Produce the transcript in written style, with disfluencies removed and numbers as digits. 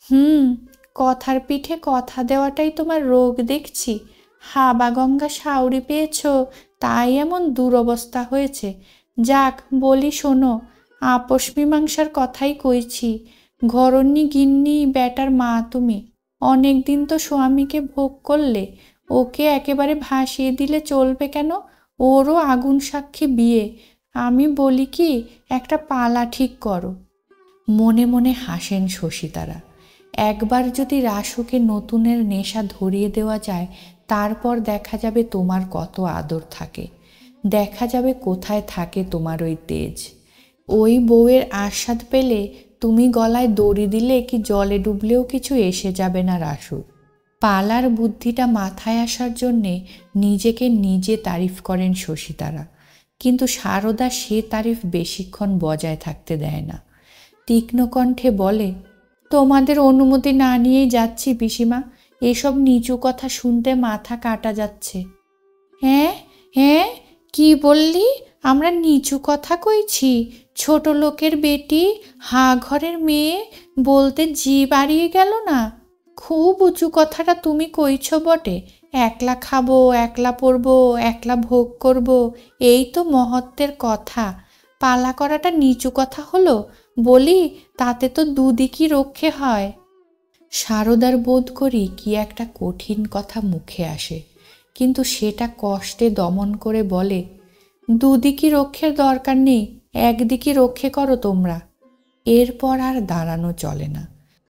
হুম, কথার পিঠে কথা দেওয়াটাই তোমার রোগ দেখছি। হাবা গঙ্গা শাউরি পেয়েছ, তাই এমন দুরবস্থা হয়েছে। যাক বলি শোনো, আপোষ মীমাংসার কথাই কইছি। ঘরণী গিন্নি বেটার মা তুমি, অনেক দিন তো স্বামীকে ভোগ করলে, ওকে একেবারে ভাসিয়ে দিলে চলবে কেন? ওরও আগুন সাক্ষী বিয়ে। আমি বলি কি, একটা পালা ঠিক করো। মনে মনে হাসেন শশীতারা। একবার যদি রাসুকে নতুনের নেশা ধরিয়ে দেওয়া যায়, তারপর দেখা যাবে তোমার কত আদর থাকে, দেখা যাবে কোথায় থাকে তোমার ওই তেজ। ওই বউয়ের আস্বাদ পেলে তুমি গলায় দড়ি দিলে কি জলে ডুবলেও কিছু এসে যাবে না রাসুর। পালার বুদ্ধিটা মাথায় আসার জন্যে নিজেকে নিজে তারিফ করেন শশীতারা, কিন্তু সারদা সে তারিফ বেশিক্ষণ বজায় থাকতে দেয় না। তীক্ষ্ণ কণ্ঠে বলে, তোমাদের অনুমতি না নিয়েই যাচ্ছি পিসিমা, এসব নিচু কথা শুনতে মাথা কাটা যাচ্ছে। হ্যাঁ হ্যাঁ, কি বললি? আমরা নিচু কথা কইছি? ছোট লোকের বেটি, হা ঘরের মেয়ে, বলতে জি বাড়িয়ে গেল না? খুব উঁচু কথাটা তুমি কইছ বটে। একলা খাবো, একলা পরবো, একলা ভোগ করব, এই তো মহত্বের কথা। পালা করাটা নিচু কথা হলো? বলি, তাতে তো দুদিকই রক্ষে হয়। সারদার বোধ করি কি একটা কঠিন কথা মুখে আসে, কিন্তু সেটা কষ্টে দমন করে বলে, দুদিকই রক্ষের দরকার নেই, একদিকই রক্ষে করো তোমরা। এরপর আর দাঁড়ানো চলে না।